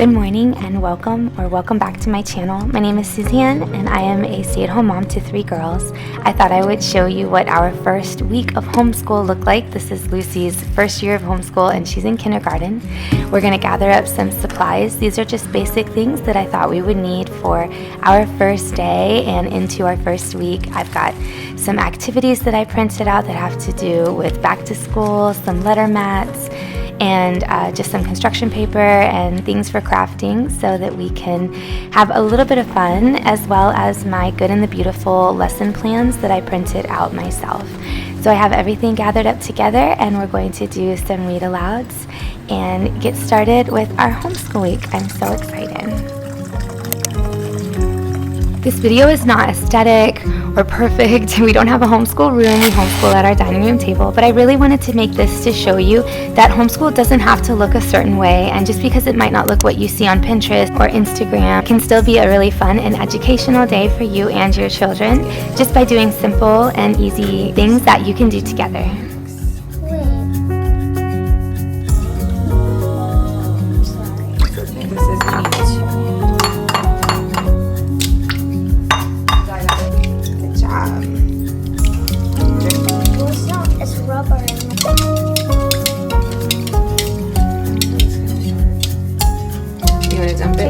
Good morning and welcome back to my channel. My name is Suzanne and I am a stay-at-home mom to 3 girls. I thought I would show you what our first week of homeschool looked like. This is Lucy's first year of homeschool and she's in kindergarten. We're going to gather up some supplies. These are just basic things that I thought we would need for our first day and into our first week. I've got some activities that I printed out that have to do with back to school, some letter mats, and just some construction paper and things for crafting so that we can have a little bit of fun, as well as my Good and the Beautiful lesson plans that I printed out myself. So I have everything gathered up together and we're going to do some read alouds and get started with our homeschool week. I'm so excited. This video is not aesthetic or perfect. We don't have a homeschool room. We homeschool at our dining room table, but I really wanted to make this to show you that homeschool doesn't have to look a certain way, and just because it might not look what you see on Pinterest or Instagram, it can still be a really fun and educational day for you and your children just by doing simple and easy things that you can do together.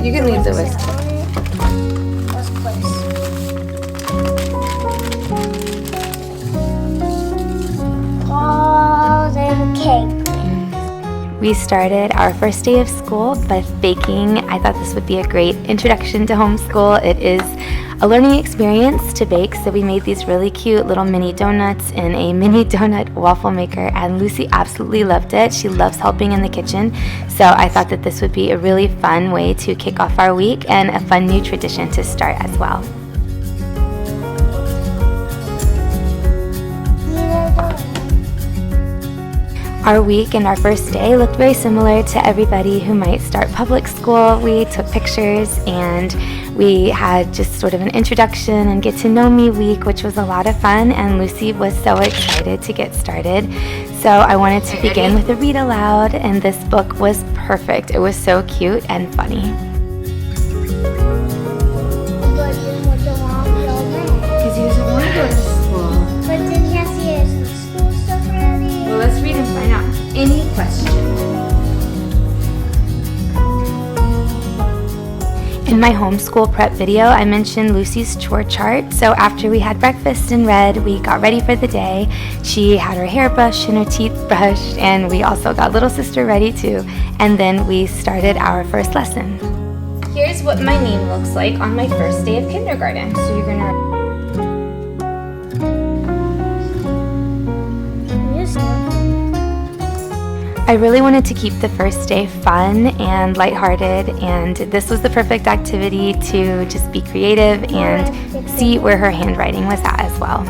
You can leave the whisk. We started our first day of school by baking. I thought this would be a great introduction to homeschool. It is a learning experience to bake, so we made these really cute little mini donuts in a mini donut waffle maker, and Lucy absolutely loved it. She loves helping in the kitchen, so I thought that this would be a really fun way to kick off our week and a fun new tradition to start as well. Our week and our first day looked very similar to everybody who might start public school. We took pictures and we had just sort of an introduction and get to know me week, which was a lot of fun, and Lucy was so excited to get started. So I wanted to begin with a read aloud, and this book was perfect. It was so cute and funny. Because he doesn't want to go to school. But then he has to get his school stuff ready. Well, let's read and find out. Any questions? In my homeschool prep video, I mentioned Lucy's chore chart. So after we had breakfast and read, we got ready for the day. She had her hair brushed and her teeth brushed, and we also got little sister ready too. And then we started our first lesson. Here's what my name looks like on my first day of kindergarten. So you're gonna... I really wanted to keep the first day fun and lighthearted, and this was the perfect activity to just be creative and see where her handwriting was at as well.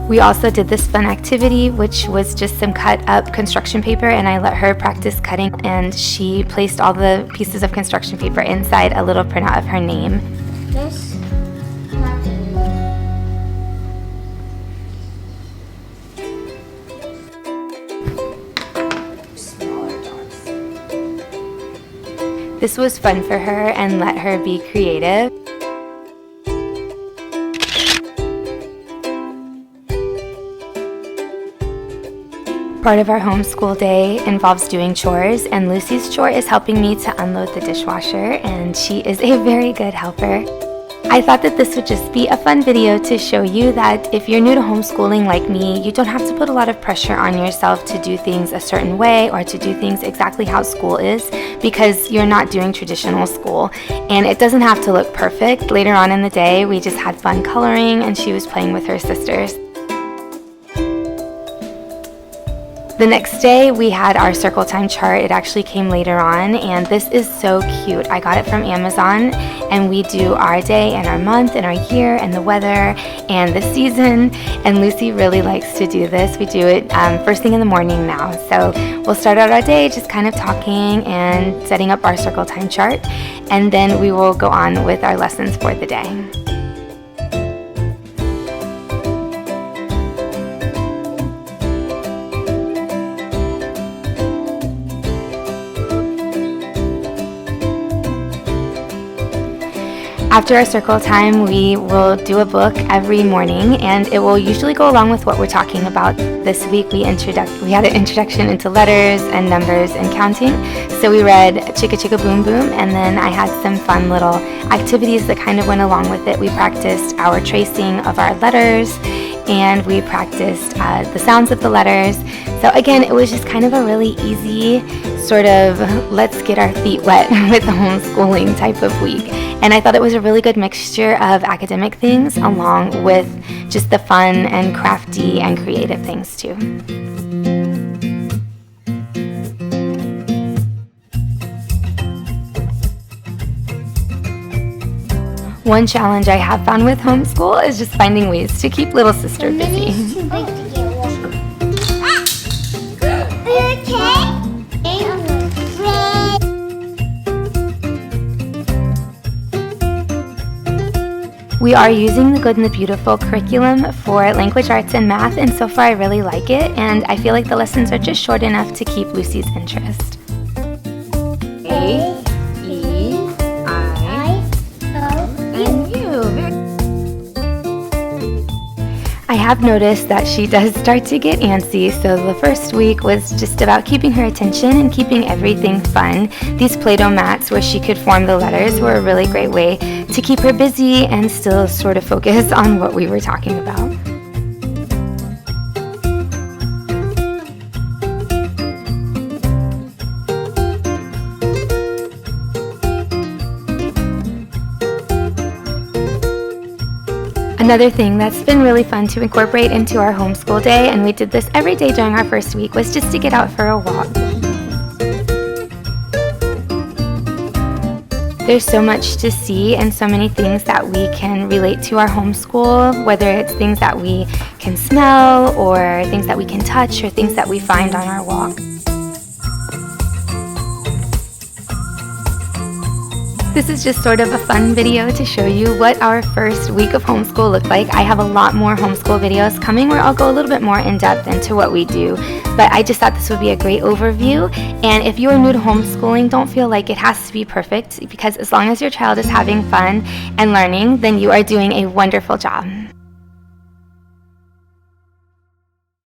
We also did this fun activity, which was just some cut up construction paper, and I let her practice cutting, and she placed all the pieces of construction paper inside a little printout of her name. This? Smaller dots. This was fun for her and let her be creative. Part of our homeschool day involves doing chores, and Lucy's chore is helping me to unload the dishwasher, and she is a very good helper. I thought that this would just be a fun video to show you that if you're new to homeschooling like me, you don't have to put a lot of pressure on yourself to do things a certain way or to do things exactly how school is, because you're not doing traditional school, and it doesn't have to look perfect. Later on in the day, we just had fun coloring and she was playing with her sisters. The next day we had our circle time chart. It actually came later on, and this is so cute. I got it from Amazon, and we do our day and our month and our year and the weather and the season, and Lucy really likes to do this. We do it first thing in the morning now. So we'll start out our day just kind of talking and setting up our circle time chart, and then we will go on with our lessons for the day. After our circle time, we will do a book every morning, and it will usually go along with what we're talking about. This week we had an introduction into letters and numbers and counting. So we read Chicka Chicka Boom Boom, and then I had some fun little activities that kind of went along with it. We practiced our tracing of our letters, and we practiced the sounds of the letters. So again, it was just kind of a really easy sort of let's get our feet wet with the homeschooling type of week. And I thought it was a really good mixture of academic things along with just the fun and crafty and creative things too. One challenge I have found with homeschool is just finding ways to keep little sister busy. Minnie's too big to get washed. Are you okay? We are using the Good and the Beautiful curriculum for language arts and math, and so far I really like it, and I feel like the lessons are just short enough to keep Lucy's interest. A, E, I, and U. I have noticed that she does start to get antsy, so the first week was just about keeping her attention and keeping everything fun. These Play-Doh mats where she could form the letters were a really great way to keep her busy and still sort of focus on what we were talking about. Another thing that's been really fun to incorporate into our homeschool day, and we did this every day during our first week, was just to get out for a walk. There's so much to see and so many things that we can relate to our homeschool, whether it's things that we can smell or things that we can touch or things that we find on our walk. This is just sort of a fun video to show you what our first week of homeschool looked like. I have a lot more homeschool videos coming where I'll go a little bit more in depth into what we do, but I just thought this would be a great overview. And if you are new to homeschooling, don't feel like it has to be perfect, because as long as your child is having fun and learning, then you are doing a wonderful job.